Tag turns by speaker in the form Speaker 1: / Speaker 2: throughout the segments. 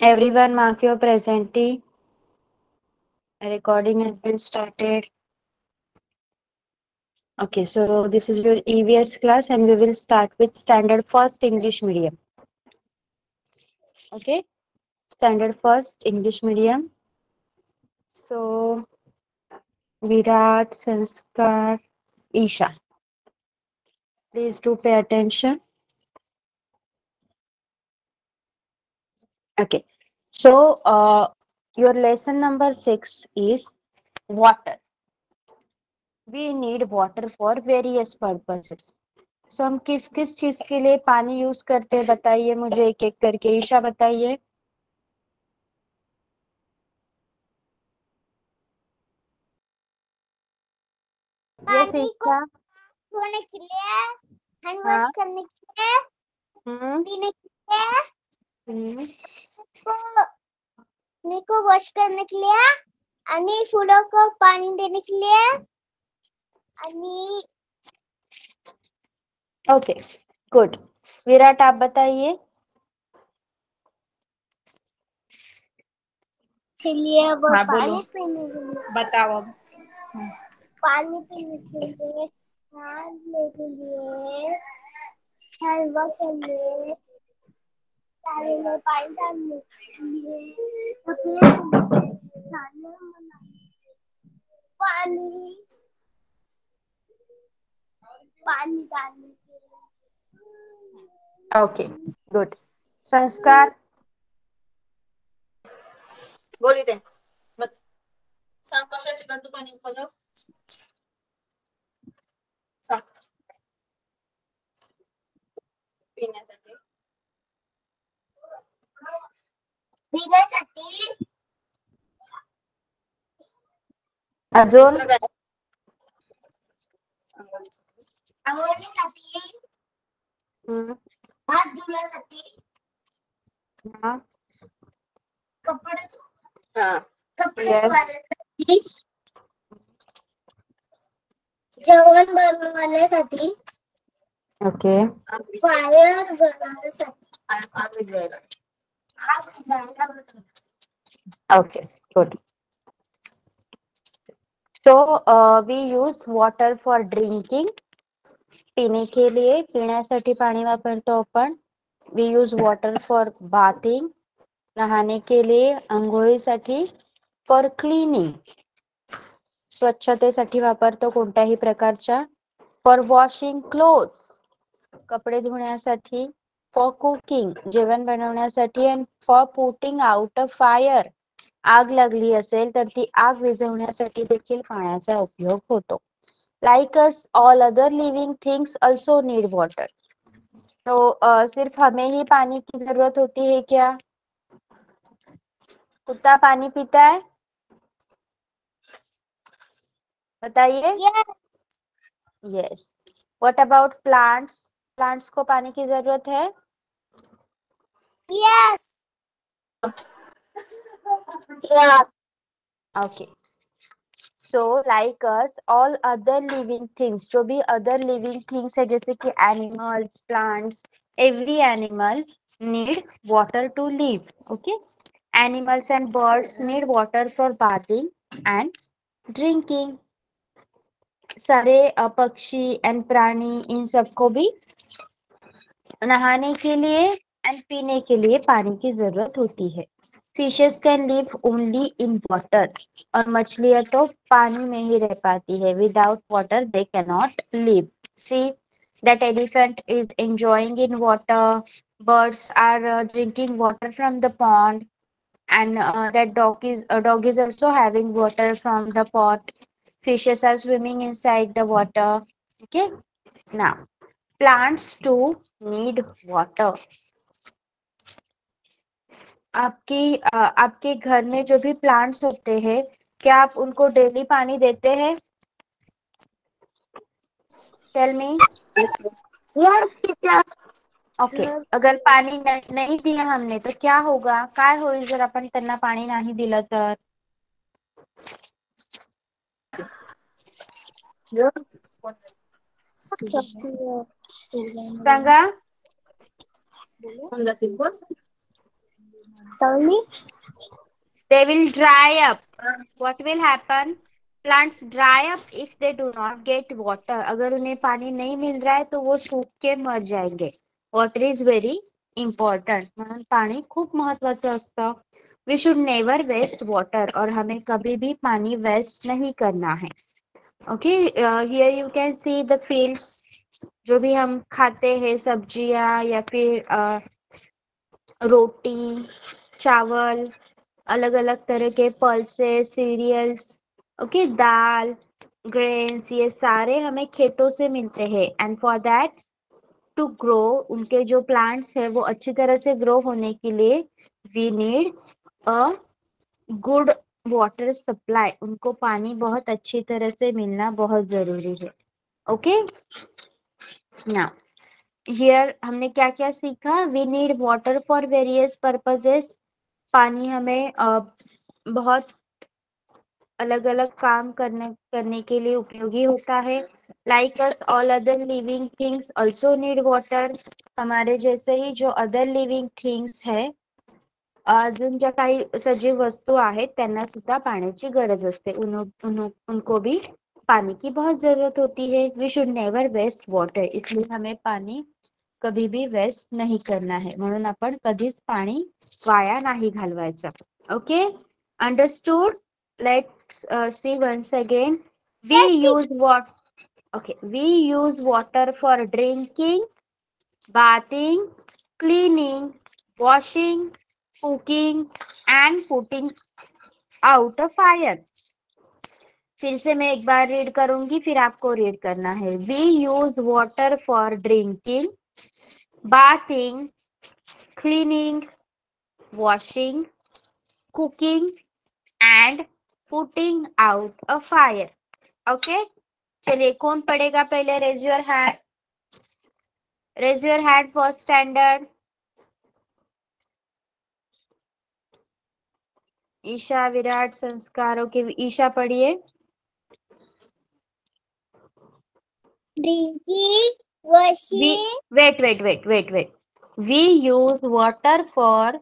Speaker 1: Everyone mark your presently. Recording has been started. Okay, so this is your EVS class and we will start with standard first English medium. Okay, standard first English medium. So Virat, Sanskar, Isha. Please do pay attention. Okay, so your lesson number 6 is water. We need water for various purposes. So हम किस किस चीज के लिए पानी use करते हैं बताइए मुझे एक एक करके। ईशा बताइए। यस
Speaker 2: पानी को
Speaker 1: ईशा।
Speaker 2: धोने के लिए, हैंड
Speaker 1: हाँ।
Speaker 2: वॉश करने के लिए, पीने के लिए, पानी को वॉश करने के लिए, आणि फूलों को पानी देने के लिए, आणि
Speaker 1: ओके गुड। विराट आप बताइए।
Speaker 2: के लिए वो
Speaker 3: हाँ,
Speaker 2: पानी
Speaker 3: बोलो।
Speaker 2: पीने के लिए,
Speaker 3: बताओ अब।
Speaker 2: पानी पीने के लिए, खाने के लिए, हैंड वॉश करने के लिए, पानी में पानी डालने के लिए, उठने के लिए, खाना बनाने के लिए, पानी डालने के लिए।
Speaker 1: Okay good. संस्कार।
Speaker 3: बोली दे बस. सांग कशाची गंतू पाणी उकळलं सांग. पिण्यासाठी.
Speaker 2: पिण्यासाठी,
Speaker 1: अजून
Speaker 3: दुसरं काय?
Speaker 2: आंघोळीसाठी, हात धुण्यासाठी,
Speaker 1: हाँ
Speaker 2: कपडे
Speaker 3: हा.
Speaker 1: Yes.
Speaker 2: धुण्यासाठी, जेवण बनवण्यासाठी,
Speaker 1: ओके
Speaker 2: फायर बनवण्यासाठी,
Speaker 3: आग विझवायला.
Speaker 2: आग विझायला बनवण्यासाठी.
Speaker 1: Okay good. So we use water for drinking. पीने के लिए पिण्यासाठी पाणी वापरतो आपण। We use water for bathing. नहाने के लिए। अंघोळीसाठी। फॉर क्लीनिंग स्वच्छतेसाठी वापरतो कोणत्याही प्रकारच्या। फॉर वॉशिंग क्लोथ्स कपडे धुण्यासाठी। फॉर कुकिंग जेवण बनवण्यासाठी। And for putting out a fire आग लागली असेल तर ती आग विझवण्यासाठी देखील पाण्याचा उपयोग होतो। Like us all other living things also need water. तो सिर्फ हमें ही पानी की जरूरत होती है क्या? कुत्ता पानी पीता है? बताइए। Yes. What about plants? Plants को पानी की जरूरत है?
Speaker 2: Yes. Yeah.
Speaker 1: Okay so like us all other living things जो भी अदर लिविंग थिंग्स है जैसे कि animals plants every animal need water to live. Okay animals and birds need water for bathing and drinking. सारे पक्षी end प्राणी in सबको भी नहाने के लिए एंड पीने के लिए पानी की जरूरत होती है। Fishes can live only in water और मछलियां तो पानी में ही रह पाती है। Without water they can not live. See that elephant is enjoying in water. Birds are drinking water from the pond, and that dog is also having water from the pot. Fishes are swimming inside the water. Okay, now plants too need water. आपके घर में जो भी plants होते हैं क्या आप उनको डेली पानी देते हैं? Tell me.
Speaker 2: Yes, teacher.
Speaker 1: Okay अगर पाणी नाही दिला हमने तर क्या होगा? काय होईल जर आपण त्यांना पाणी नाही दिलं तर? सांगा।
Speaker 3: समजा simple.
Speaker 2: Tony?
Speaker 1: They will dry up. What will happen? Plants dry up if they do not get water. अगर उन्हें पानी नहीं मिल रहा है तो वो सूख के मर जाएंगे. Water is very important. म्हणून पाणी खूप महत्वाचं असतं. We should never waste water. और हमें कभी भी पानी waste नहीं करना है. Okay, here you can see the fields. जो भी हम खाते हैं सब्जियां या फिर रोटी, चावल, अलग अलग तरह के पल्सेस, सीरियल्स, ओके, दाल, ग्रेन्स, ये सारे हमें खेतों से मिलते हैं. And for that to grow, उनके जो प्लांट्स है वो अच्छी तरह से ग्रो होने के लिए we need a good water supply. उनको पानी बहुत अच्छी तरह से मिलना बहुत जरूरी है. ओके, नाउ हियर हमने क्या क्या सीखा. We need water for various purposes. पानी हमें बहुत अलग अलग काम करने के लिए उपयोगी होता है. Like us all other living things also need water. हमारे जैसे ही जो अदर लिविंग थिंग्स है, अजून ज्या काही सजीव वस्तू आहेत त्यांना सुद्धा पाण्याची गरज असते. उनको भी पानी की बहुत जरूरत होती है. We should never waste water. इसलिए हमें पानी कभी भी वेस्ट नहीं करना है. म्हणून आपण कधीच पाणी वाया नाही घालवायचं. Okay, understood. Let's see once again. We use what? Okay, we use water for drinking, bathing, cleaning, washing, cooking, and putting out a fire. फिर से मैं एक बार रीड करूंगी, फिर आपको रीड करना है. We use water for drinking, bathing, cleaning, washing, cooking, and putting out a fire. Okay, चलिए कौन पढ़ेगा पहले? Raise your hand. Raise your hand first standard. Isha, Virat, Sanskar. Okay, Isha पढ़िए.
Speaker 2: Drinking, washing.
Speaker 1: Wait. We use water for.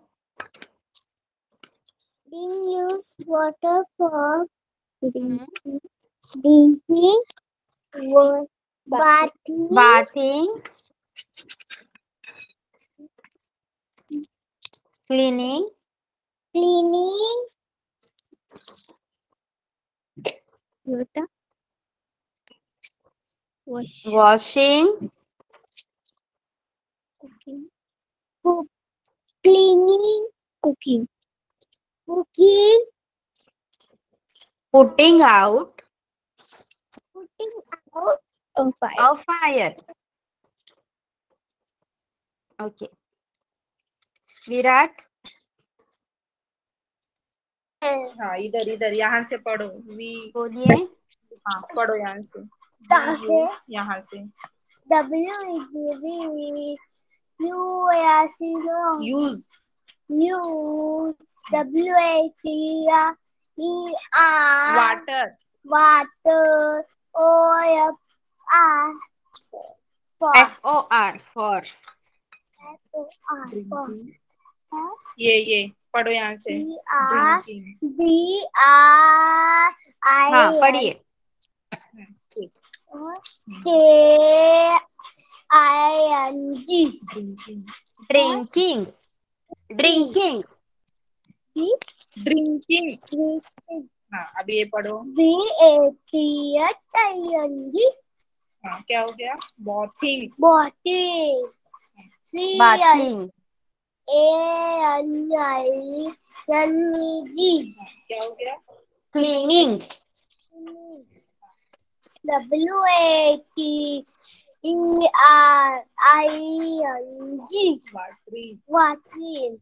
Speaker 2: We use water for drinking,
Speaker 1: bathing, cleaning, washing,
Speaker 2: cooking,
Speaker 1: putting out
Speaker 2: a fire.
Speaker 1: a fire. Okay, विराट.
Speaker 3: हाँ, इधर यहाँ से पढ़ो.
Speaker 1: बोलिए.
Speaker 3: हाँ, पढ़ो यहाँ से. यहाँ से. Use.
Speaker 2: Water.
Speaker 1: FOR for.
Speaker 3: ये पढ़ो यहाँ से.
Speaker 1: हाँ, पढ़िए.
Speaker 2: Drinking.
Speaker 1: Drinking.
Speaker 3: हाँ, अभी ये पढ़ो. हाँ, क्या हो गया? Bathing.
Speaker 1: Bathing.
Speaker 3: क्या हो गया?
Speaker 1: Cleaning.
Speaker 2: Watering.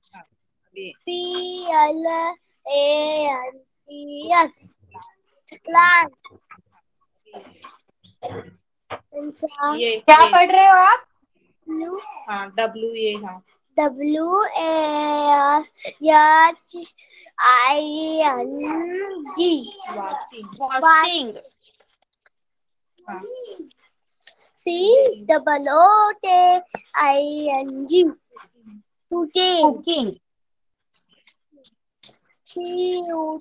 Speaker 2: Plants.
Speaker 3: ये
Speaker 1: क्या पढ़ रहे हो आप?
Speaker 3: हाँ, WA. हाँ, washing.
Speaker 1: Washing.
Speaker 3: हाँ,
Speaker 2: COOTING.
Speaker 1: Cooking.
Speaker 2: PUTTING.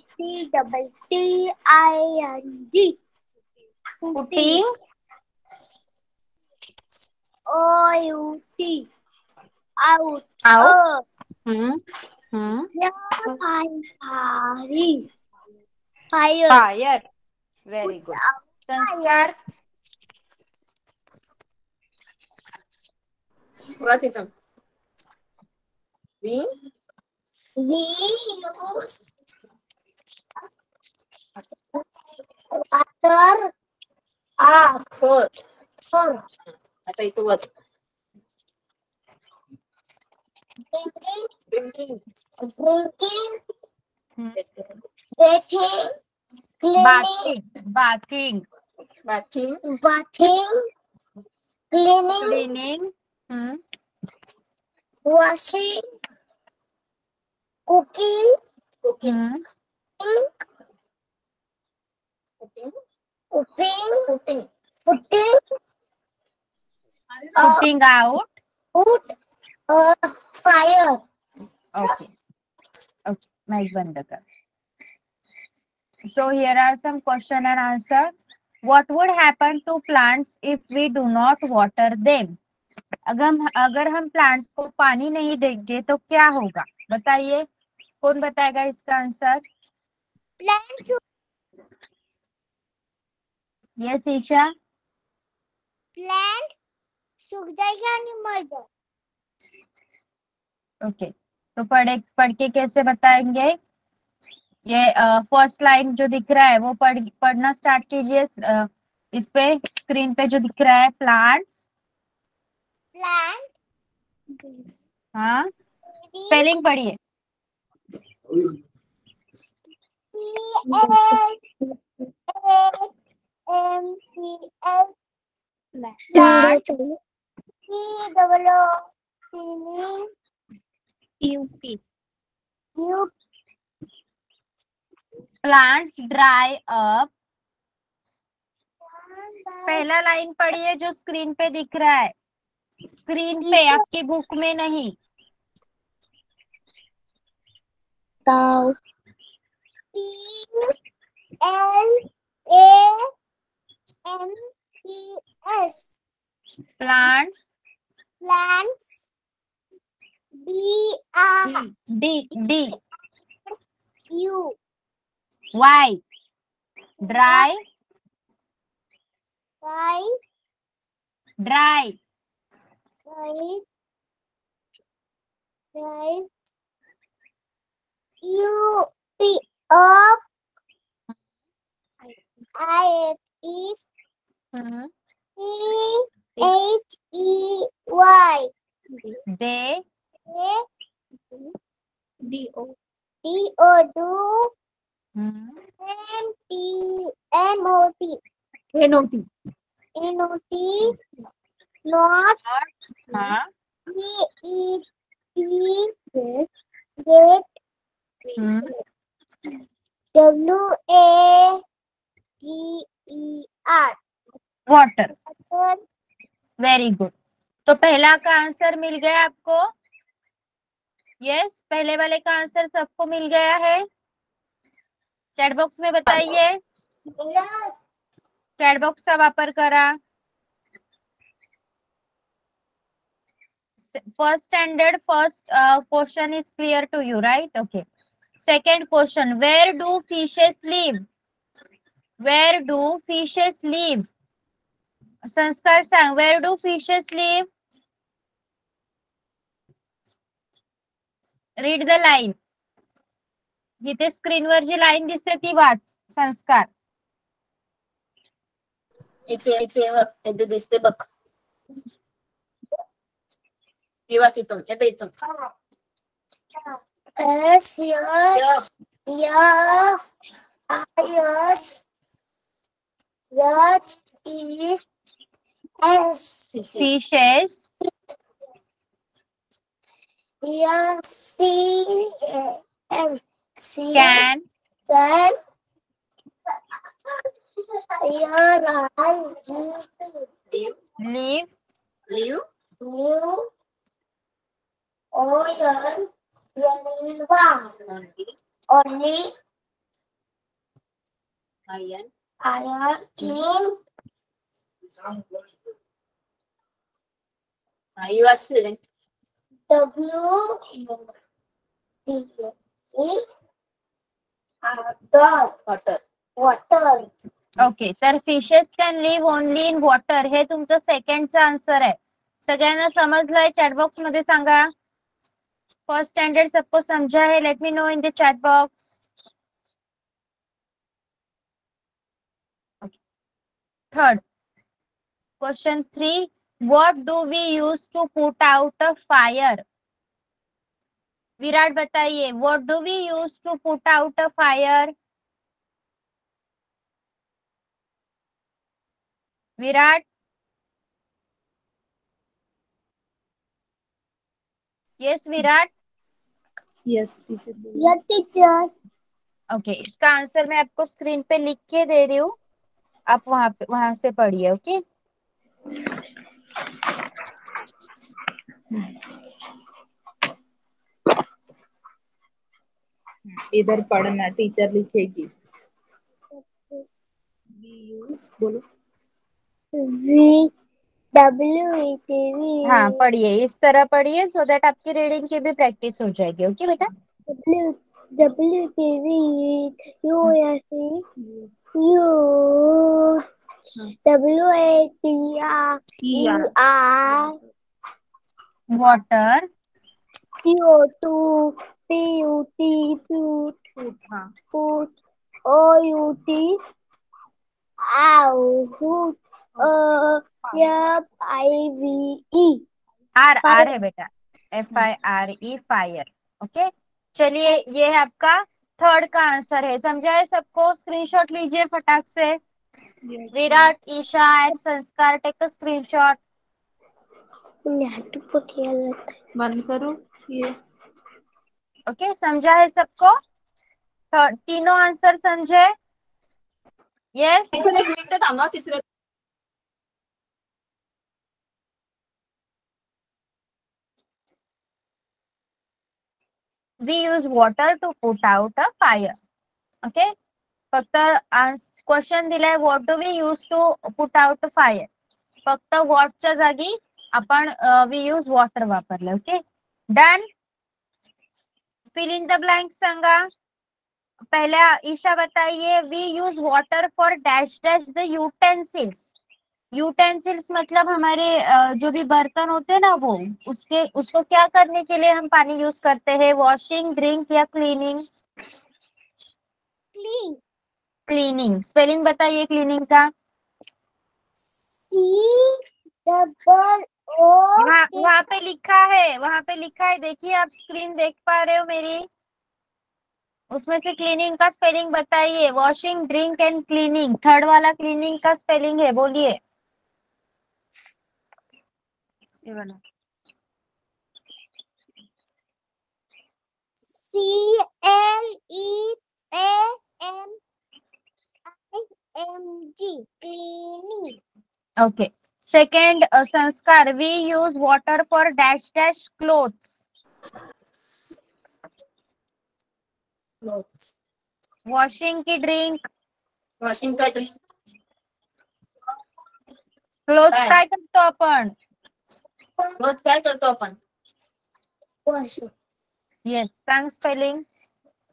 Speaker 1: Putting.
Speaker 2: OUT. Out.
Speaker 1: Out. Hmm. Hmm.
Speaker 2: Fire.
Speaker 1: Fire. Very
Speaker 2: Put
Speaker 1: good.
Speaker 2: out
Speaker 1: Sanskar.
Speaker 3: What's it? We
Speaker 2: use water
Speaker 3: four.
Speaker 2: for
Speaker 3: Apa itu words?
Speaker 2: drinking,
Speaker 3: Drinking.
Speaker 1: Hmm.
Speaker 2: bathing, cleaning,
Speaker 1: Bathing.
Speaker 3: Bathing.
Speaker 2: cleaning,
Speaker 1: Cleaning. Hmm.
Speaker 2: washing, cooking,
Speaker 3: Cooking.
Speaker 1: Hmm.
Speaker 3: Cooking.
Speaker 2: putting
Speaker 3: Cooking.
Speaker 1: Putting out.
Speaker 2: put fire.
Speaker 1: Okay. Okay. Mic बंद कर. So here are some question and answer. What would happen to plants if we do not water them? अगर हम plants को पानी नहीं देंगे तो क्या होगा? बताइए. कौन बताएगा इसका answer?
Speaker 2: Plant
Speaker 1: yes Isha.
Speaker 2: plant सूख जाएगा नहीं मर जाएगा.
Speaker 1: ओके. तो पढ़ के कैसे बताएंगे? ये फर्स्ट लाइन जो दिख रहा है वो पढ़ना स्टार्ट कीजिए. इस पे स्क्रीन पे जो दिख रहा है प्लांट्स. हाँ, स्पेलिंग पढ़िए. Plants dry up. पहला लाइन पढ़िए जो स्क्रीन पे दिख रहा है. स्क्रीन पे, आपकी बुक में नहीं.
Speaker 2: PLANTS
Speaker 1: plants.
Speaker 2: plants
Speaker 1: D
Speaker 2: DRU
Speaker 1: Y. Dry. Dry.
Speaker 2: HEY
Speaker 1: they.
Speaker 2: DO NOT not
Speaker 1: हाँ.
Speaker 2: get WATER
Speaker 1: water. Very good. तो पहला का आंसर मिल गया आपको. यस, पहले वाले का आंसर सबको मिल गया है. चैट बॉक्स में बताइए. चैट बॉक्स का वापर करा. First standard first question is clear to you, right? Okay. Second question, where do fishes live? Where do fishes live? Sanskar sang, where do fishes live? Read the line. इथे स्क्रीनवर जी line दिसते ती वाच. संस्कार.
Speaker 3: इथे दिसते बघ. वाच इथून. येते इथून.
Speaker 1: Fishes can live
Speaker 2: only
Speaker 3: iron
Speaker 2: iron in
Speaker 3: you are student
Speaker 2: W
Speaker 3: water
Speaker 2: water.
Speaker 1: Okay, तर fishes can live only in water, हे तुमचं सेकंडचा आन्सर आहे. सगळ्यांना समजलंय? चॅटबॉक्स मध्ये सांगा. फर्स्ट स्टँडर्ड सबको समझा है? Let me know in the chat box. Third question 3, what do we use to put out a fire? Virat बताइए, what do we use to put out a fire? Virat? Yes Virat?
Speaker 4: Yes teacher.
Speaker 2: Yes, teacher.
Speaker 1: Okay, इसका answer मैं आपको screen पे लिख के दे रही हूँ, आप वहां से पढ़िए. ओके,
Speaker 4: इधर पढ़ना, टीचर लिखेगी. वी यूज बोलो.
Speaker 1: हाँ पढ़िए, इस तरह पढ़िए सो दैट आपकी रीडिंग की भी प्रैक्टिस हो जाएगी. ओके बेटा? वाटर,
Speaker 2: CO2 PUT
Speaker 4: हाँ.
Speaker 2: OUT out FIVE.
Speaker 1: आर है बेटा, FIRE, फायर. ओके, चलिए ये है आपका थर्ड का आंसर है. समझा है सबको? स्क्रीनशॉट लीजिए फटाक से. विराट, ईशा एंड संस्कार, टेक अ स्क्रीनशॉट.
Speaker 4: बंद करो ये.
Speaker 1: ओके, समझा है सबको? तीनों आंसर समझे? यस.
Speaker 3: टीचर एक मिनिट थांबा. तिसऱ्या
Speaker 1: We use water to put out a fire. Okay, फक्त क्वेश्चन दिलाय, what do we use to put out fire. फक्त वॉटच्या जागी आपण वी यूज वॉटर वापरलं. Okay, done. Fill in the blank सांगा. पहला ईशा बताइए, we use water for dash dash the utensils. Utensils मतलब हमारे जो भी बर्तन होते हैं ना, वो उसको क्या करने के लिए हम पानी यूज करते हैं? वॉशिंग, ड्रिंक या क्लीनिंग?
Speaker 2: Clean.
Speaker 1: क्लीनिंग. स्पेलिंग बताइए क्लीनिंग का.
Speaker 2: COO.
Speaker 1: वहां पे लिखा है, वहां पे लिखा है, देखिए आप स्क्रीन देख पा रहे हो मेरी? उसमें से क्लीनिंग का स्पेलिंग बताइए. Washing, drink and cleaning. Third वाला क्लीनिंग का स्पेलिंग है, बोलिए. ये वाला
Speaker 2: CLEANING. Cleaning.
Speaker 1: ओके. सेकंड संस्कार, we use water for dash dash clothes.
Speaker 3: Clothes
Speaker 1: washing की ड्रिंक?
Speaker 3: वॉशिंग का ड्रिंक
Speaker 1: क्लोथ
Speaker 3: काय?
Speaker 1: काय करतो आपण?
Speaker 3: क्लोथ काय करतो आपण?
Speaker 2: Washing.
Speaker 1: येस, सांग स्पेलिंग.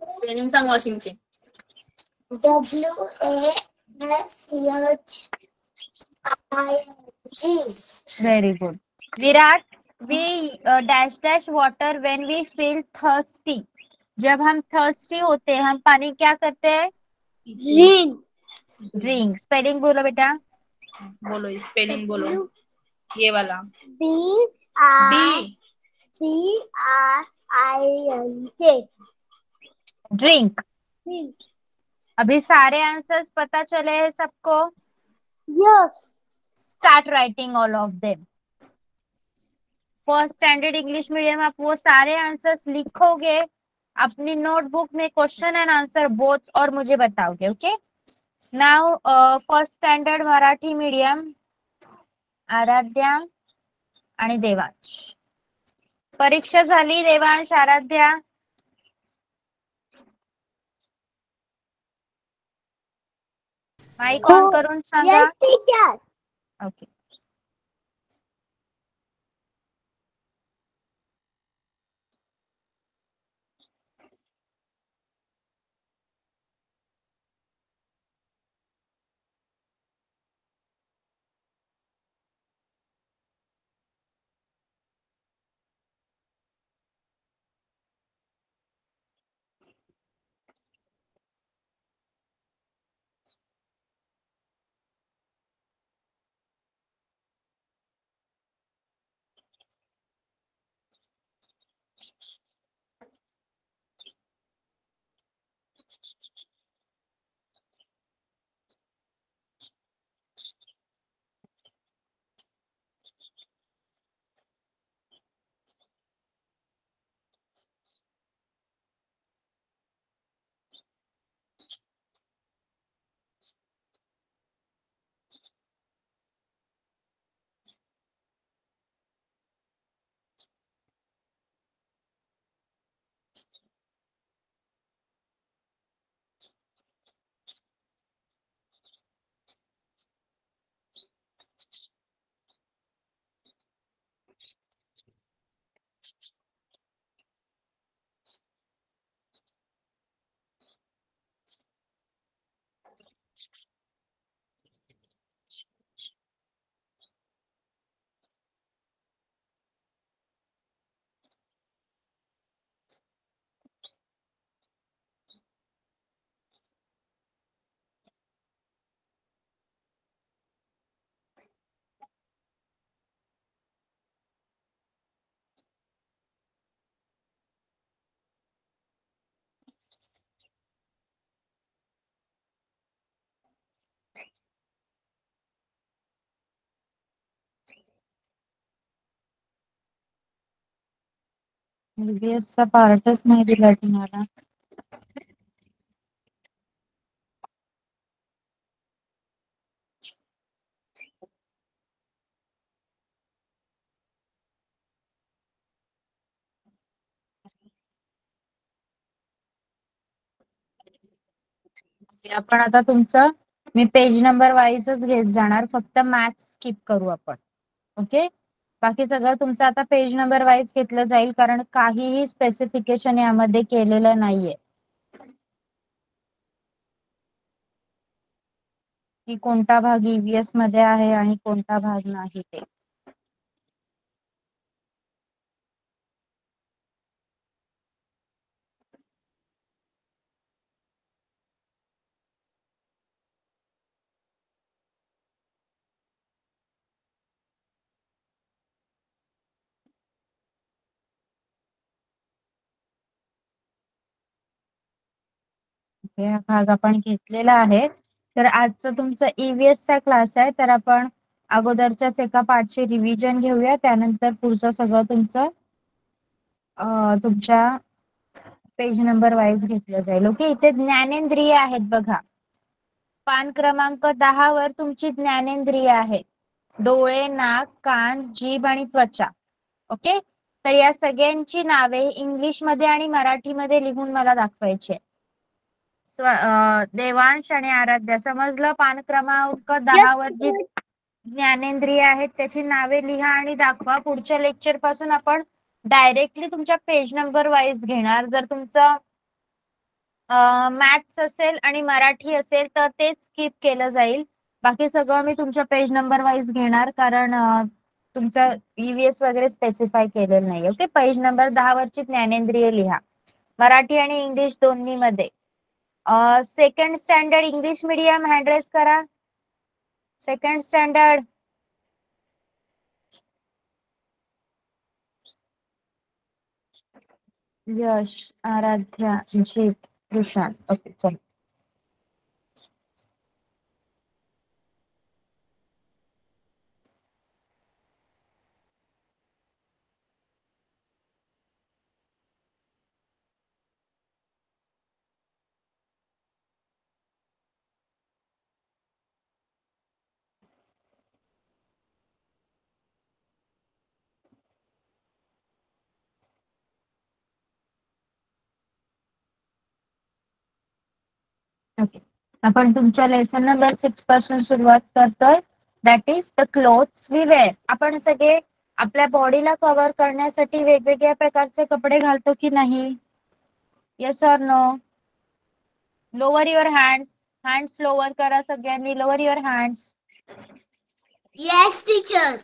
Speaker 3: स्पेलिंग सांग वॉशिंगची.
Speaker 2: WASHING.
Speaker 1: Very good. Virat, we dash dash water when we feel thirsty. जब हम थर्स्टी होते हैं, हम पानी क्या करते हैं?
Speaker 2: Drink.
Speaker 1: ड्रिंक. स्पेलिंग बोलो बेटा.
Speaker 4: बोलो स्पेलिंग बोलो. ये वाला
Speaker 2: DRDRING.
Speaker 1: ड्रिंक.
Speaker 2: Drink.
Speaker 1: अभी सारे आंसर्स पता चले हैं सबको?
Speaker 2: Yes.
Speaker 1: Start writing all of them. First standard English medium, आप वो सारे आंसर्स लिखोगे अपनी नोटबुक में, क्वेश्चन एंड आंसर बोथ, और मुझे बताओगे. Okay, now first standard Marathi medium, Aaradhya आणि देवांश. परीक्षा झाली देवांश, आराध्या? माईक ऑन करून सांगा.
Speaker 2: Yes, teacher.
Speaker 1: ओके. EVS चा पार्टच नाही दिला तुम्हाला. आपण आता तुमचं मी पेज नंबर वाईजच घेत जाणार, फक्त मॅथ्स स्किप करू आपण. ओके. बाकी सगळं तुमचं आता पेज नंबर वाईज घेतलं जाईल, कारण काहीही स्पेसिफिकेशन यामध्ये केलेलं नाहीये की कोणता भाग EVS मध्ये आहे आणि कोणता भाग नाही ते. हा भाग आपण घेतलेला आहे. तर आजचा तुमचा EVS चा क्लास आहे, तर आपण अगोदरच्याच एका पार्टची रिव्हिजन घेऊया, त्यानंतर पुढचं सगळं तुमचं तुमच्या पेज नंबर वाईज घेतलं जाईल. ओके. इथे ज्ञानेंद्रिय आहेत बघा. पान क्रमांक 10 वर तुमची ज्ञानेंद्रिय आहेत. डोळे, नाक, कान, जीभ आणि त्वचा. ओके. तर या सगळ्यांची नावे इंग्लिश मध्ये आणि मराठीमध्ये लिहून मला दाखवायची आहे. देवांश आणि आराध्या समजलं. पान क्रमांक 10 वर जी ज्ञानेंद्रिय आहेत त्याची नावे लिहा आणि दाखवा. पुढच्या लेक्चर पासून आपण डायरेक्टली तुमच्या पेज नंबर वाईज घेणार. जर तुमचं मॅथ्स असेल आणि मराठी असेल तर तेच स्किप केलं जाईल. बाकी सगळं मी तुमच्या पेज नंबर वाईज घेणार, कारण तुमच्या EVS वगैरे स्पेसिफाय केलेलं नाही. ओके. पेज नंबर 10 वरची ज्ञानेंद्रिय लिहा, मराठी आणि इंग्लिश दोन्ही मध्ये. Second standard English medium hand raise करा. Second standard. Yash, Aaradhya, Jeet, Krishan. Okay. चल. ओके. आपण तुमच्या लेसन नंबर 6 पासून सुरुवात करतोय. That is the clothes we wear. आपण सगळे आपल्या बॉडीला कव्हर करण्यासाठी वेगवेगळ्या प्रकारचे कपडे घालतो की नाही? Yes or no? Lower your hands. Hands lower करा सगळ्यांनी. Lower your hands.
Speaker 2: Yes teacher.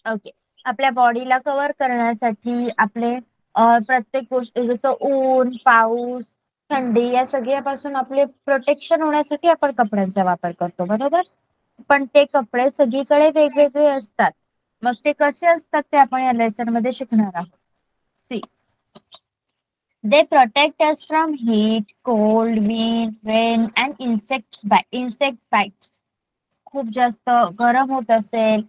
Speaker 1: Okay. आपल्या बॉडीला कव्हर करण्यासाठी आपले प्रत्येक गोष्ट जसं ऊन, पाऊस, थंडी या सगळ्यापासून आपले प्रोटेक्शन होण्यासाठी आपण कपड्यांचा वापर करतो, बरोबर? पण ते कपडे सगळीकडे वेगवेगळे असतात. मग ते कसे असतात ते आपण या लेसन मध्ये शिकणार आहोत. See, they protect us from heat, cold, wind, rain and insect bites. खूप जास्त गरम होत असेल,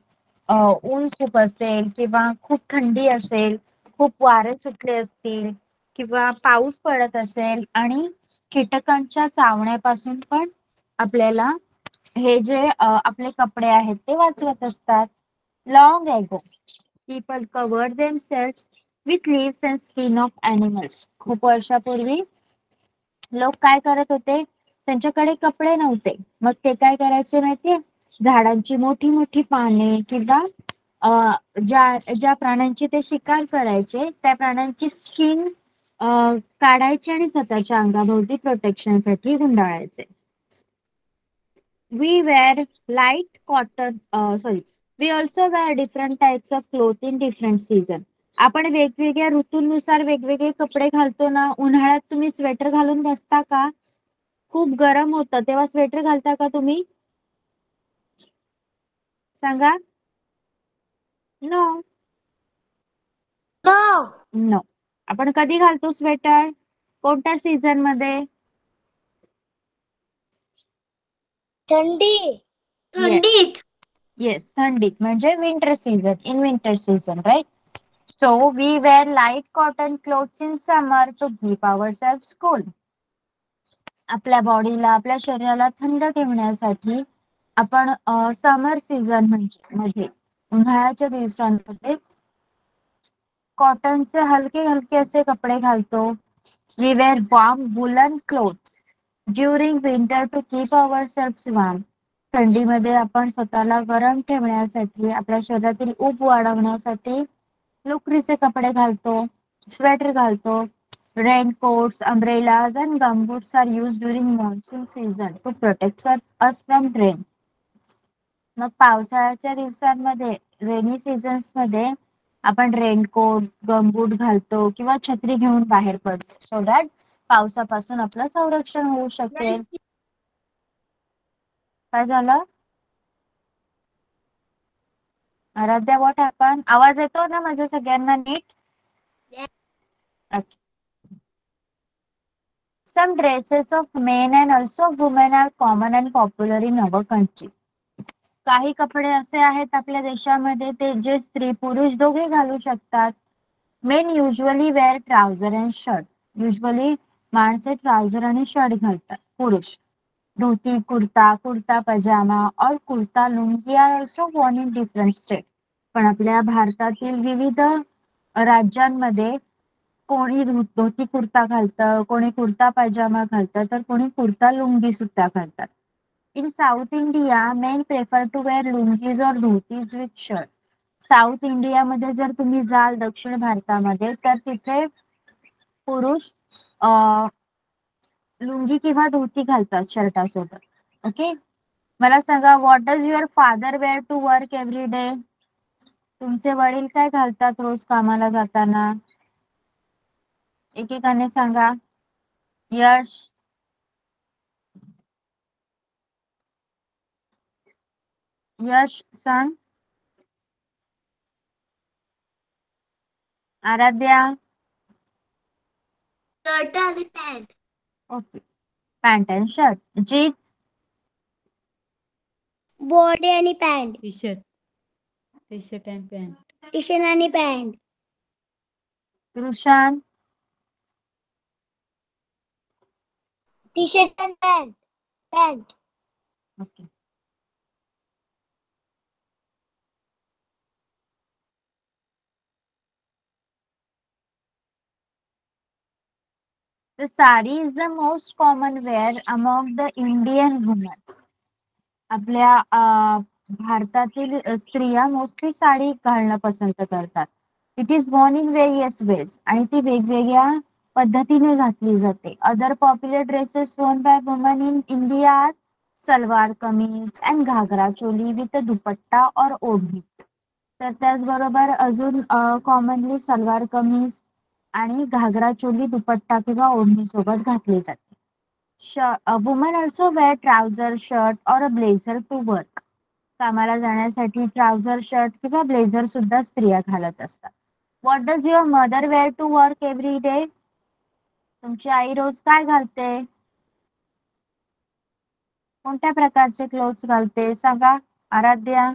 Speaker 1: ऊन खूप असेल किंवा खूप थंडी असेल, खूप वारे सुटले असतील किंवा पाऊस पडत असेल आणि कीटकांच्या चावण्यापासून पण आपल्याला हे जे आपले कपडे आहेत ते वाचवत असतात. लॉंग एगो people covered themselves with leaves and skin of animals. खूप वर्षापूर्वी लोक काय करत होते? त्यांच्याकडे कपडे नव्हते. मग ते काय करायचे माहितीये? झाडांची मोठी मोठी पाने किंवा ज्या प्राण्यांची ते शिकार करायचे त्या प्राण्यांची स्किन काढायचे आणि स्वतःच्या अंगाभोवती प्रोटेक्शनसाठी गुंडाळायचे. We wear light cotton, we also wear different types of clothes in different season. आपण वेगवेगळ्या ऋतूनुसार वेगवेगळे कपडे घालतो ना. उन्हाळ्यात तुम्ही स्वेटर घालून बसता का? खूप गरम होतं तेव्हा स्वेटर घालता का तुम्ही? सांगा. नो. नो. आपण कधी घालतो स्वेटर? कोणत्या सीझन मध्ये?
Speaker 2: थंडी. थंडीत.
Speaker 1: येस, थंडीत म्हणजे winter season. In winter season, right? So we wear light cotton clothes in summer to keep ourselves cool. आपल्या बॉडीला, आपल्या शरीराला थंड ठेवण्यासाठी आपण समर सीझन मध्ये उन्हाळ्याच्या दिवसांमध्ये कॉटनचे हलके हलके असे कपडे घालतो. We wear warm woolen clothes during winter to keep ourselves warm. थंडीमध्ये आपण स्वतःला गरम ठेवण्यासाठी, आपल्या शरीरातील ऊब वाढवण्यासाठी लोकरीचे कपडे घालतो, स्वेटर घालतो. Raincoats, umbrellas and gumboots are used during monsoon season to protect us from rain. मग पावसाळ्याच्या दिवसांमध्ये, रेनी सीझन्स मध्ये आपण रेनकोट, गमबूट घालतो किंवा छत्री घेऊन बाहेर पडतो सो दॅट पावसापासून आपलं संरक्षण होऊ शकेल. काय झालं? Aaradhya, what happen? आवाज येतो ना माझ्या सगळ्यांना नीट? Okay. Some dresses of men and also women are common and popular in our country. काही कपडे असे आहेत आपल्या देशामध्ये ते जे स्त्री पुरुष दोघे घालू शकतात. Men usually wear trouser and shirt. Usually माणसे ट्राउझर आणि शर्ट घालतात. पुरुष धोती, कुर्ता, कुर्ता पजामा और kurta lungi are also worn in different state. पण आपल्या भारतातील विविध राज्यांमध्ये कोणी धोती कुर्ता घालतं, कोणी कुर्ता पजामा घालतं, तर कोणी कुर्ता लुंगी सुद्धा घालतात. In South India men prefer to wear lungis or dhotis with shirt. South इंडियामध्ये जर तुम्ही जाल, दक्षिण भारतामध्ये, तर तिथे पुरुष लुंगी किंवा धोती घालतात शर्टासोबत. ओके. मला सांगा, what does your father wear to work every day? तुमचे वडील काय घालतात रोज कामाला जाताना? एकेकाने सांगा. यश, यश सांग. आराध्या.
Speaker 2: शर्ट आणि pant.
Speaker 1: Okay, pant and shirt. Jeet.
Speaker 2: Body आणि pant.
Speaker 5: T shirt and pant.
Speaker 2: T shirt आणि पॅन्ट.
Speaker 1: कृषान.
Speaker 2: टी शर्ट आणि pant. Pant.
Speaker 1: Okay. The sari is the most common wear among the Indian women. आपल्या भारतातील स्त्रिया mostly sari घालणं पसंत करतात. It is worn in various ways आणि ती वेगवेगळ्या पद्धतीने घातली जाते. Other popular dresses worn by women in India are salwar kameez and ghagra choli with dupatta or odhni. तर त्याचबरोबर अजून कॉमनली सलवार कमीज आणि घागरा चोली दुपट्टा किंवा ओढणी सोबत घातली जाते. A woman also wear trouser shirt or a blazer to work. कामाला जाण्यासाठी ट्राउझर शर्ट किंवा ब्लेझर सुद्धा स्त्रिया घालत असतात. What does your mother wear to work every day? तुमची आई रोज काय घालते? कोणत्या प्रकारचे क्लोथ्स घालते सांगा Aaradhya.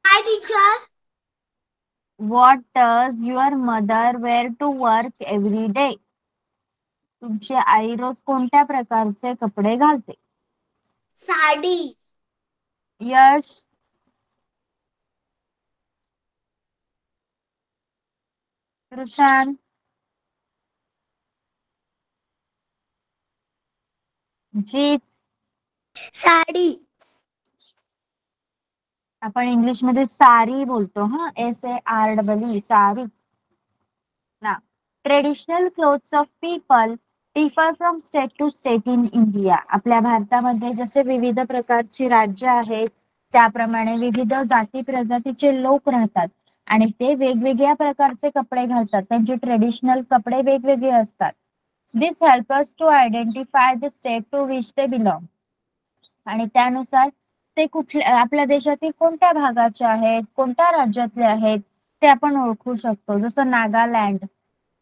Speaker 2: Hi teacher.
Speaker 1: What does your mother wear to work every day? तुमची आई रोज कोणत्या प्रकारचे कपडे घालते?
Speaker 2: साडी.
Speaker 1: यश. रुशान. जीत.
Speaker 2: साडी.
Speaker 1: आपण इंग्लिश मध्ये सारी बोलतो हा SAREE सारी. ना traditional clothes of people differ from state to state in India. आपल्या भारतामध्ये जसे विविध प्रकारची राज्य आहेत त्याप्रमाणे विविध जाती प्रजातीचे लोक राहतात आणि ते वेगवेगळ्या प्रकारचे कपडे घालतात. त्यांचे ट्रेडिशनल कपडे वेगवेगळे असतात. This help us to identify the state to which they belong. आणि त्यानुसार ते कुठल्या आपल्या देशातील कोणत्या भागाचे आहेत कोणत्या राज्यातले आहेत ते आपण ओळखू शकतो. जसं नागालँड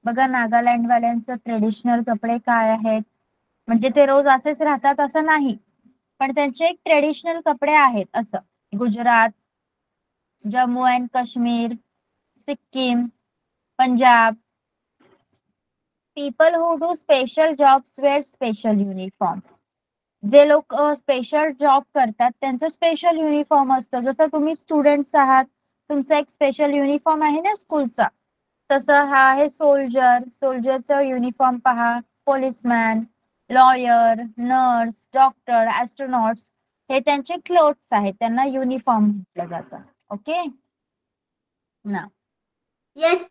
Speaker 1: बघा, नागालँड वाल्यांचं ट्रेडिशनल कपडे काय आहेत. म्हणजे ते रोज असेच राहतात असं नाही, पण त्यांचे एक ट्रेडिशनल कपडे आहेत असं. Gujarat, Jammu and Kashmir, Sikkim, Punjab. People who do special jobs wear special uniform. जे लोक स्पेशल जॉब करतात त्यांचं स्पेशल युनिफॉर्म असतं. जसं तुम्ही स्टुडंट्स आहात तुमचा एक स्पेशल युनिफॉर्म आहे ना स्कूलचा, तसं हा आहे सोल्जर. सोल्जरचं युनिफॉर्म पहा. पोलिसमॅन, लॉयर, नर्स, डॉक्टर, ऍस्ट्रोनॉट्स हे त्यांचे क्लोथ्स आहेत, त्यांना युनिफॉर्म म्हटलं जातं. ओके ना.
Speaker 2: Yes.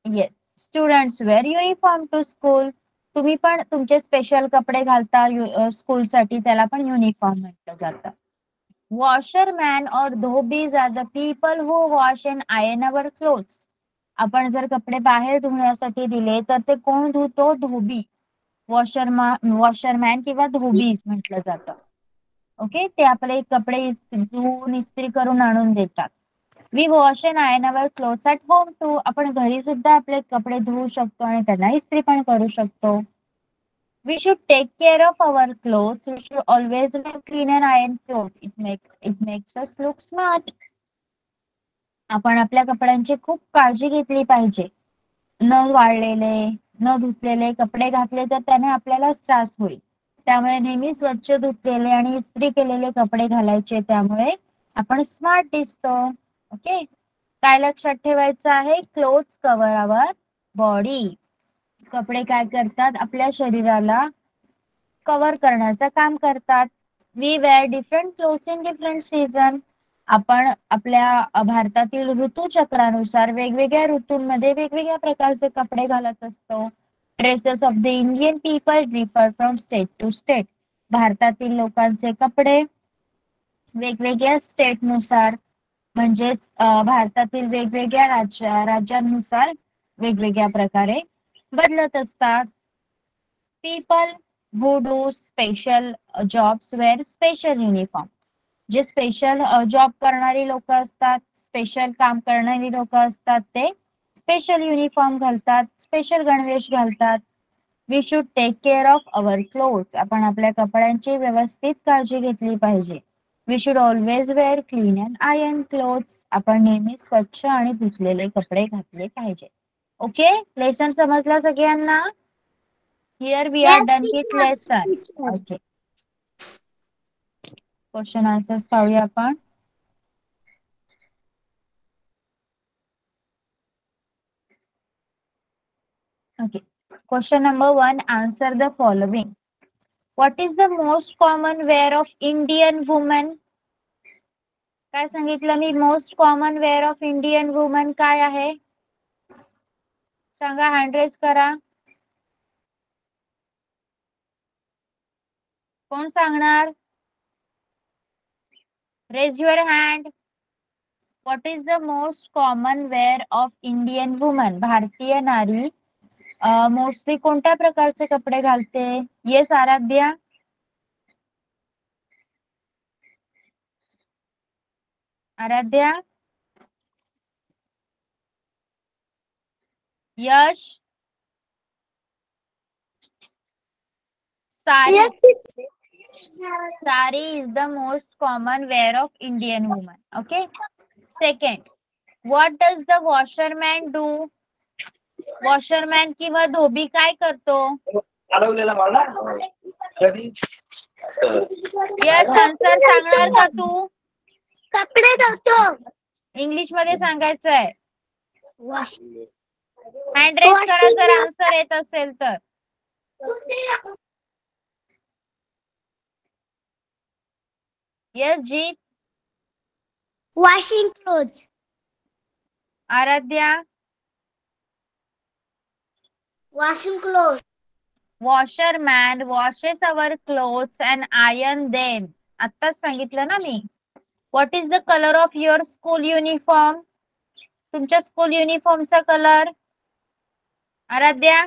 Speaker 1: Yes. Students wear uniform to school. तुम्ही पण तुमचे स्पेशल कपडे घालता स्कूलसाठी, त्याला पण युनिफॉर्म म्हटलं जातं. Washerman or dhobis are the people who wash and iron our clothes. आपण जर कपडे बाहेर धुण्यासाठी दिले तर ते कोण धुतो? धोबी. वॉशरमॅन किंवा धोबीज म्हटलं जातं. ओके, ते आपले कपडे धुवून इस्त्री करून आणून देतात. We wash and iron our clothes at home too. आपण घरी सुद्धा आपले कपडे धुवू शकतो आणि त्यांना इस्त्री पण करू शकतो. We should take care of our clothes. We should always wear clean and iron clothes. It makes us look smart. आपण आपल्या कपड्यांची खूप काळजी घेतली पाहिजे. न वाळलेले न धुतलेले कपडे घातले तर त्याने आपल्यालाच त्रास होईल. त्यामुळे नेहमी स्वच्छ धुतलेले आणि इस्त्री केलेले कपडे घालायचे, त्यामुळे आपण स्मार्ट दिसतो. ओके, काय लक्षात ठेवायचं आहे? Clothes cover our body. कपडे काय करतात? आपल्या शरीराला कव्हर करण्याचं काम करतात. We wear different clothes in different season. आपण आपल्या भारतातील ऋतुचक्रानुसार वेगवेगळ्या ऋतूंमध्ये वेगवेगळ्या प्रकारचे कपडे घालत असतो. Dresses of the Indian people differ from state to state. भारतातील लोकांचे कपडे वेगवेगळ्या स्टेटनुसार म्हणजेच भारतातील वेगवेगळ्या राज्यांनुसार वेगवेगळ्या प्रकारे बदलत असतात. People who do special jobs wear special uniform. जे स्पेशल जॉब करणारी लोक असतात, स्पेशल काम करणारी लोक असतात, ते स्पेशल युनिफॉर्म घालतात, स्पेशल गणवेश घालतात. We should take care of our clothes. आपण आपल्या कपड्यांची व्यवस्थित काळजी घेतली पाहिजे. We should always wear clean and iron clothes. आपण नेहमी स्वच्छ आणि धुतलेले कपडे घातले पाहिजे. ओके, लेसन समजला सगळ्यांना? Here we are
Speaker 2: Yes,
Speaker 1: done with
Speaker 2: teacher.
Speaker 1: Lesson. Okay, question answers पाहूया आपण. Question number 1. Answer the following. What is the most common wear of Indian woman? काय सांगितलं मी? Most common wear of Indian woman काय आहे? सांगा, hand raise करा. कोण सांगणार? Raise your hand. What is the most common wear of Indian woman? भारतीय नारी मोस्टली कोणत्या प्रकारचे कपडे घालते? Yes Aaradhya. Aaradhya. Yash. Sari. Sari is the most common wear of Indian woman. Okay. Second, what does the washerman do? Washerman किंवा धोबी काय करतो? यश answer सांगणार का तू?
Speaker 2: कपडे धुतो.
Speaker 1: इंग्लिश मध्ये सांगायचं आहे. हँड रेज करा जर आन्सर येत असेल तर. Yes Jeet.
Speaker 2: Washing clothes.
Speaker 1: Aaradhya.
Speaker 2: Washing clothes.
Speaker 1: Washerman washes our clothes and iron them. आत्ताच सांगितलं ना मी. What is the color of your school uniform? तुमच्या स्कूल युनिफॉर्मचा कलर? आराध्या.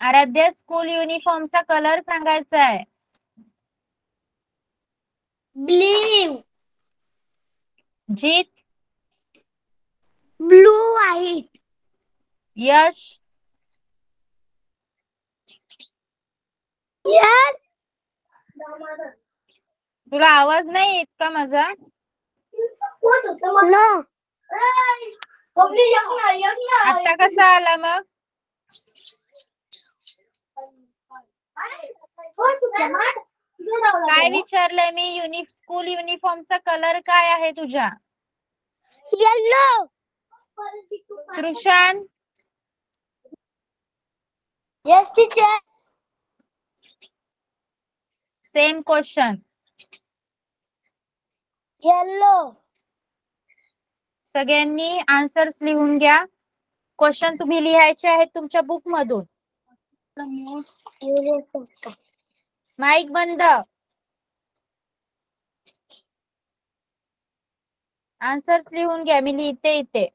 Speaker 1: आराध्या स्कूल युनिफॉर्मचा कलर सांगायचा आहे.
Speaker 2: Blue.
Speaker 1: Jeet.
Speaker 2: Blue white.
Speaker 1: Yash.
Speaker 2: Yes.
Speaker 1: तुला आवाज नाही येत का माझा?
Speaker 2: नो.
Speaker 1: आता कसा आला मग? काय विचारलंय मी? स्कूल युनिफॉर्मचा कलर काय आहे तुझ्या?
Speaker 2: Yellow.
Speaker 1: Krishan.
Speaker 2: Yes teacher.
Speaker 1: Same question.
Speaker 2: Yellow.
Speaker 1: सगळ्यांनी आन्सर्स लिहून घ्या. क्वेश्चन तुम्ही लिहायचे आहेत तुमच्या बुक मधून. माईक बंद. आन्सर्स लिहून घ्या. मी लिहिते इथे.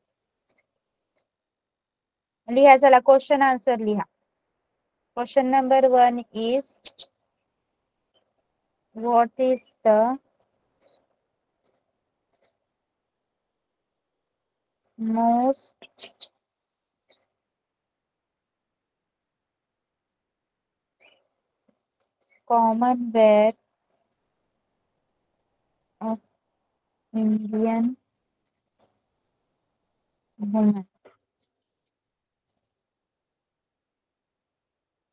Speaker 1: लिहा चला. क्वेश्चन आन्सर लिहा. Question number 1 is what is the most common wear of Indian women?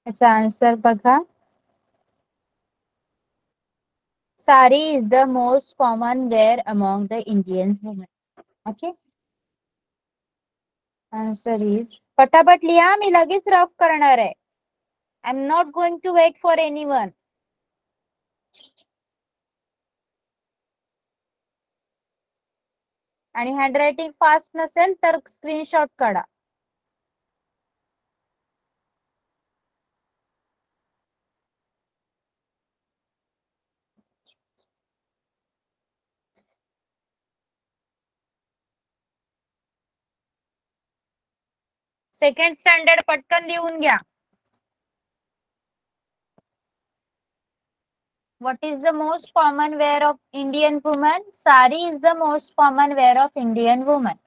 Speaker 1: याचा आन्सर बघा. Sari is the most common wear among the Indian women. Okay. Answer is पटापट लिहा. मी लगेच रफ करणार आहे. I'm not going to wait for anyone. आणि handwriting fast नसेल तर स्क्रीनशॉट काढा. सेकंड स्टँडर्ड पटकन लिहून घ्या. What is the most common wear of Indian woman? Sari is the most common wear of Indian woman.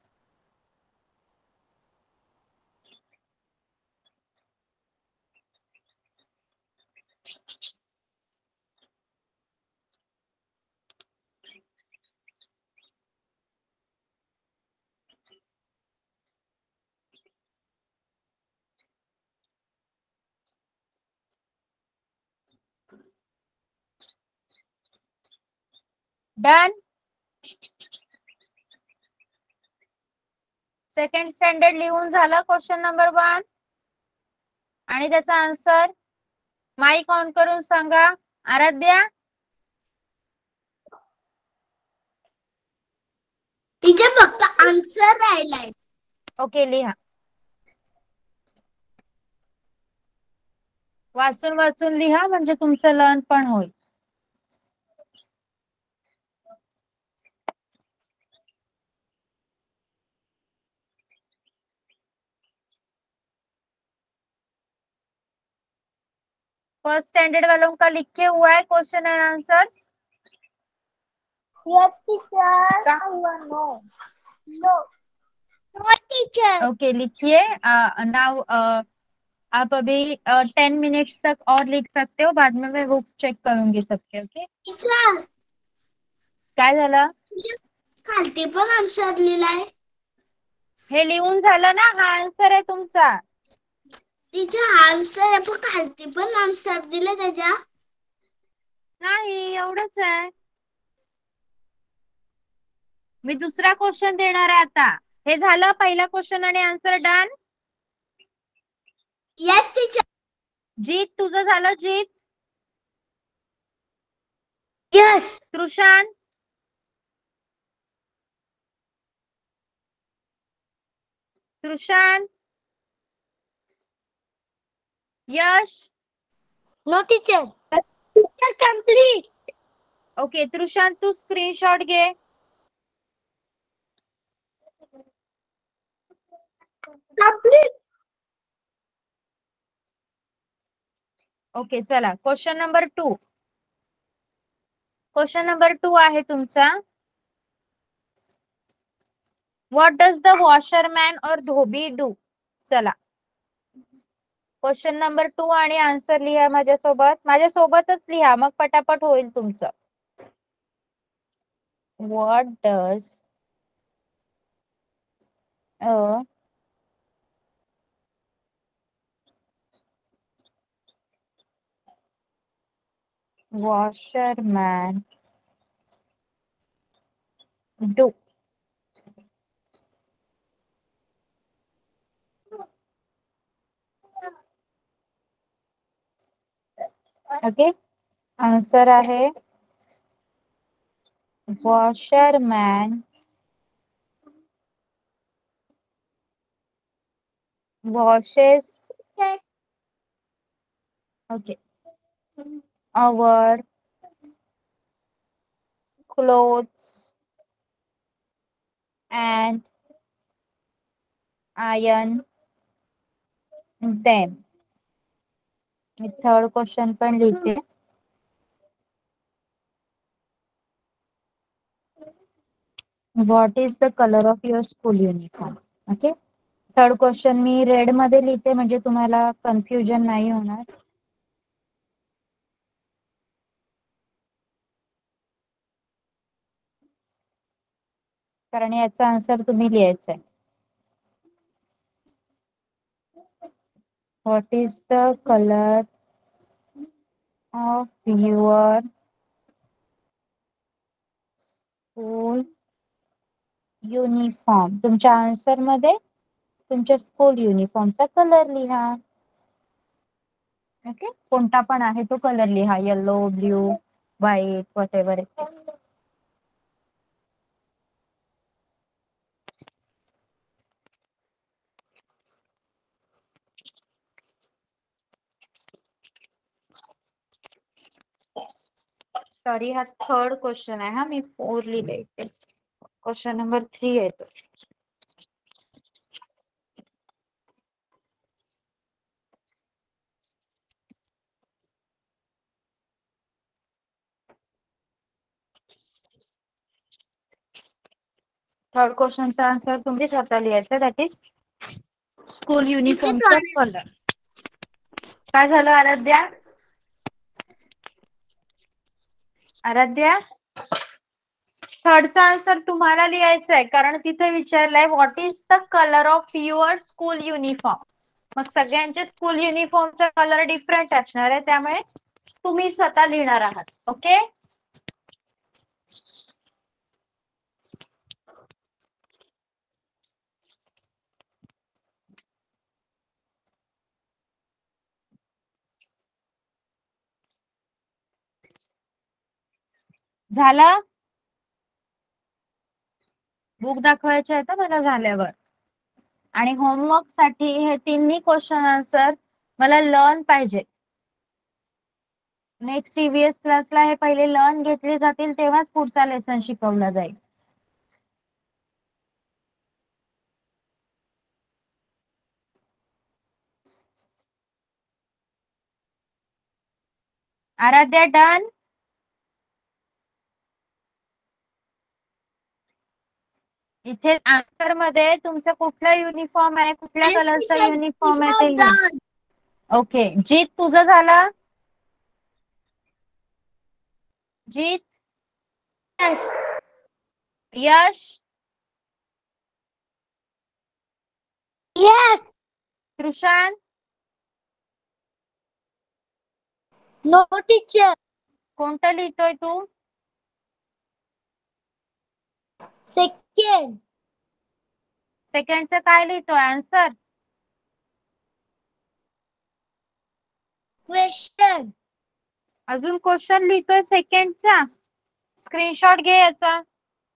Speaker 1: Done. Second standard लिहून झालं question number 1 आणि त्याचा आन्सर माईक ऑन करून सांगा. आराध्या.
Speaker 2: टीचर फक्त आन्सर राहिलाय.
Speaker 1: ओके लिहा. वाचून वाचून लिहा म्हणजे तुमचं लर्न पण होईल. फर्स्ट स्टैंडर्ड वालों का लिखे हुआ है question and answers?
Speaker 2: Yes teacher. No no no teacher.
Speaker 1: Okay लिखिए. नाउ आप अभी 10 मिनट्स तक और लिख सकते हो. बाद में मैं बुक्स चेक करूंगी सबके. ओके
Speaker 2: टीचर
Speaker 1: काय झालं?
Speaker 2: खालती पण आन्सर लिहिलाय.
Speaker 1: हे लिहून झालं ना. हा आन्सर आहे तुमचा.
Speaker 2: टीचर आन्सर आहे पण खालती पण आन्सर दिले त्याच्या.
Speaker 1: नाही एवढंच आहे. मी दुसरा क्वेश्चन देणार आहे आता. हे झालं पहिला क्वेश्चन आणि answer done.
Speaker 2: Yes teacher.
Speaker 1: Jeet तुझं झालं? Jeet.
Speaker 2: Yes.
Speaker 1: Krishan. Krishan. Yash.
Speaker 2: No teacher. Teacher complete.
Speaker 1: Okay Trushant तू स्क्रीनशॉट घे.
Speaker 2: कंप्लीट.
Speaker 1: ओके चला क्वेश्चन नंबर 2. क्वेश्चन नंबर 2 आहे तुमचा. What does the washerman or dhobi do? चला क्वेश्चन नंबर 2 आणि आन्सर लिहा माझ्यासोबतच लिहा मग पटापट होईल तुमचं. What does a washerman do? Okay answer आहे washerman washes okay our clothes and iron them. मी थर्ड क्वेश्चन पण लिहिते. What is the colour of your school uniform? Okay third question मी रेड मध्ये लिहिते म्हणजे तुम्हाला कन्फ्युजन नाही होणार. कारण याचा आन्सर तुम्ही लिहायचा आहे. What is the colour of your school uniform? तुमच्या आन्सर मध्ये तुमच्या स्कूल युनिफॉर्मचा कलर लिहा. ओके कोणता पण आहे तो कलर लिहा. Yellow blue white what ever it is. Sorry हा थर्ड क्वेश्चन आहे. मी 4 लिहिले इथे. क्वेश्चन नंबर 3 आहे तो. थर्ड क्वेश्चनचा आन्सर तुम्ही स्वतः लिहायचा. दॅट इज स्कूल युनिफॉर्मचा कलर. काय झालं आराध्या? आराध्या थर्डचा आन्सर तुम्हाला लिहायचा आहे कारण तिथे विचारलंय what is the colour of your school uniform. मग सगळ्यांचे स्कूल युनिफॉर्मचा कलर डिफरंट असणार आहे त्यामुळे तुम्ही स्वतः लिहिणार आहात. ओके झालं? बुक दाखवायचे आहे मला झाल्यावर. आणि होमवर्क साठी हे तिन्ही क्वेश्चन आन्सर मला लर्न पाहिजे. नेक्स्ट EVS क्लासला हे पहिले लर्न घेतले जातील, तेव्हाच पुढचा लेसन शिकवला जाईल. आराध्या डन? इथे आन्सर मध्ये तुमचं कुठला युनिफॉर्म आहे, कुठल्या कलरचा युनिफॉर्म आहे ते लिहा. ओके. जीत तुझं झालं? जीत? यश?
Speaker 2: Yes.
Speaker 1: कृषान?
Speaker 2: No teacher.
Speaker 1: कोणतं लिहितोय तू?
Speaker 2: Second.
Speaker 1: सेकंडचं काय लिहितोय आन्सर?
Speaker 2: Question.
Speaker 1: अजून क्वेश्चन लिहितोय सेकंडचा? स्क्रीनशॉट घे याचा.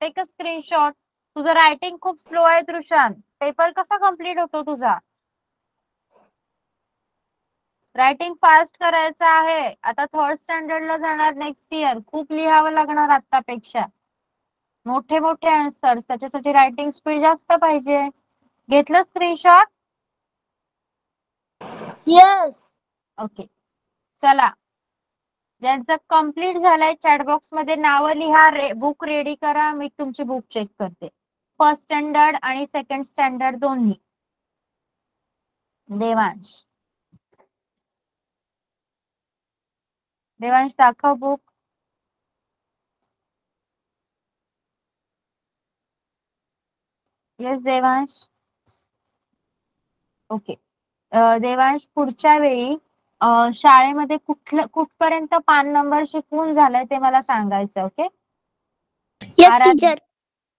Speaker 1: Take a screenshot. तुझं रायटिंग खूप स्लो आहे तृषान. पेपर कसा कम्प्लीट होतो तुझा? रायटिंग फास्ट करायचं आहे. आता थर्ड स्टँडर्डला जाणार नेक्स्ट इयर. खूप लिहावं लागणार आतापेक्षा. मोठे मोठे आन्सर्स, त्याच्यासाठी रायटिंग स्पीड जास्त पाहिजे. घेतलं स्क्रीनशॉट?
Speaker 2: Yes.
Speaker 1: ओके. चला, ज्यांचं कम्प्लीट झालंय चॅटबॉक्स मध्ये नावं लिहा. बुक रेडी करा. मी तुमची बुक चेक करते. फर्स्ट स्टँडर्ड आणि सेकंड स्टँडर्ड दोन्ही. देवांश, देवांश दाखव book. Yes Devansh. Okay. Devansh, पुढच्या वेळी शाळेमध्ये कुठपर्यंत पान नंबर शिकवून झालाय ते मला सांगायचं. Okay.
Speaker 2: Yes, teacher.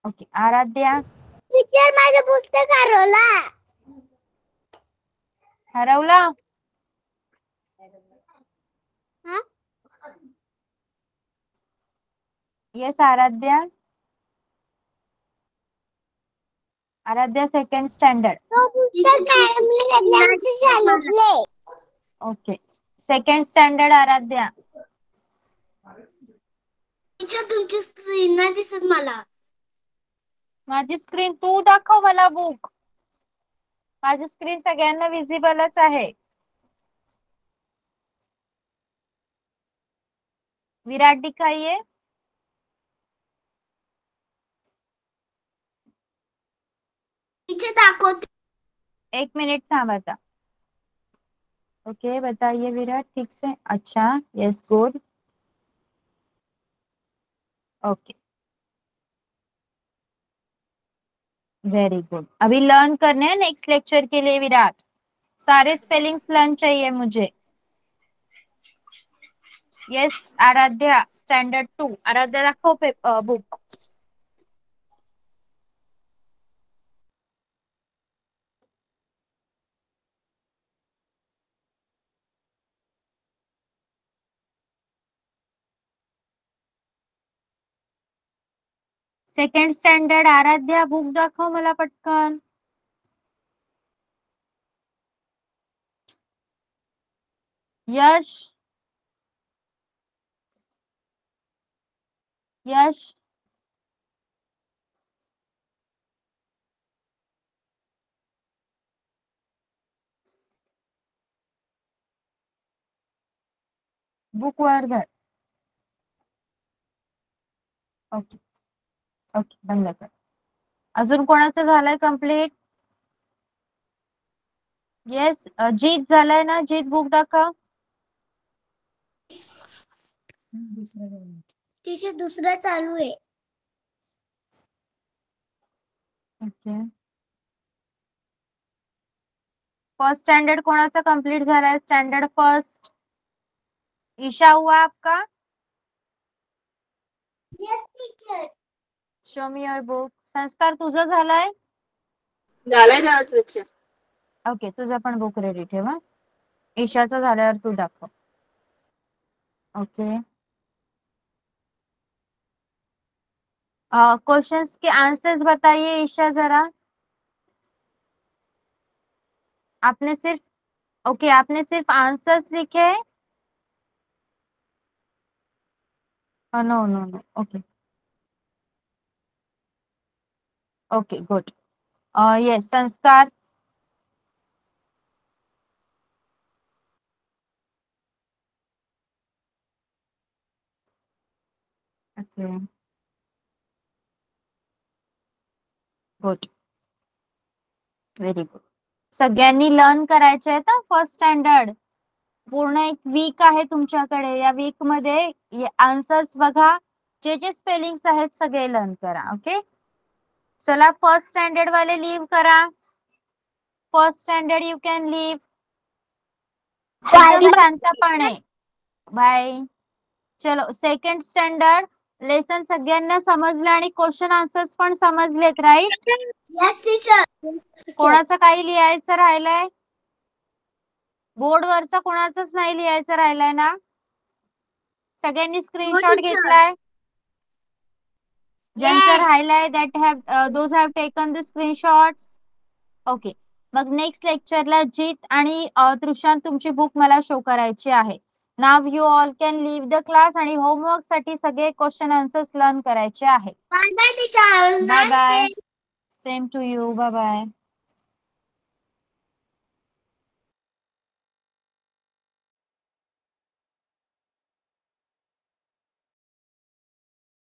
Speaker 1: Okay. Aaradhya?
Speaker 2: Teacher, माझं पुस्तक हरवला.
Speaker 1: हरवला? Yes Aaradhya. Aaradhya second standard.
Speaker 2: तो पुस्तक मॅडमने घेतल्यावरती सांगितले.
Speaker 1: Okay. Second standard Aaradhya.
Speaker 2: Teacher, तुमची स्क्रीन नाही दिसत मला.
Speaker 1: माझी स्क्रीन तू दाखव मला बुक. माझी स्क्रीन सगळ्यांना विजिबलच आहे. विराट दिखाइए.
Speaker 2: टीचर दाखवते.
Speaker 1: 1 मिनिट थांब आता. ओके, बताइए विराट. ठीक से? अच्छा, yes, good. Okay, very good. अभी लर्न करने हैं नेक्स्ट लेक्चर के लिए विराट. सारे स्पेलिंग्स लर्न चाहिए मुझे. Yes Aaradhya, standard 2. आराध्या दाखव book. Second standard Aaradhya, book दाखव मला पटकन. यश? यश? बुक वर धर. ओके. ओके, बंद कर. अजून कोणाचं झालंय कंप्लीट? येस, जीत झालाय ना? जीत बुक दाखव.
Speaker 2: टीचर, दुसरा चालू आहे.
Speaker 1: ओके. फर्स्ट स्टैंडर्ड कोणाचा कंप्लीट झालाय? Standard first. ईशा हुआ आपका?
Speaker 2: Yes teacher.
Speaker 1: Show me your book. Sanskar तुझं झालाय?
Speaker 3: झालंय लेक्चर.
Speaker 1: ओके, तुझं पण बुक रेडी ठेव. ईशाचं झाल्यावर तू दाखव. ओके. क्वेश्चंस के आंसर्स बताइए ईशा जरा। आपने सिर्फ आंसर्स लिखे हैं? No no no, okay okay good. Yes, Sanskar. Okay good, very good. सगळ्यांनी लर्न करायचे आहे ना फर्स्ट स्टँडर्ड. पूर्ण एक वीक आहे तुमच्याकडे. या वीक मध्ये आन्सर्स बघा, जे जे स्पेलिंग्स आहेत सगळे लर्न करा. ओके, चला फर्स्ट स्टँडर्ड वाले लीव करा. First standard you can leave. एकदम शांतपणे. बाय. चलो सेकंड स्टँडर्ड लेसन सगळ्यांना समजलं आणि क्वेश्चन आन्सर्स पण समजलेत, राईट?
Speaker 2: Yes, teacher.
Speaker 1: कोणाचं काही लिहायचं राहिलंय? बोर्डवरचं कोणाचंच नाही लिहायचं राहिलंय ना? सगळ्यांनी स्क्रीनशॉट
Speaker 2: teacher.
Speaker 1: घेतलाय? ज्यांचं
Speaker 2: Yes.
Speaker 1: राहिलंय those have taken the screenshots. Okay, मग नेक्स्ट लेक्चरला जीत आणि तृषांत तुमची बुक मला शो करायची आहे. Now you all can leave the class आणि होमवर्क साठी सगळे क्वेश्चन आन्सर्स लर्न करायचे आहे.
Speaker 2: Bye bye, teacher.
Speaker 1: Bye bye. Same to you. Bye bye.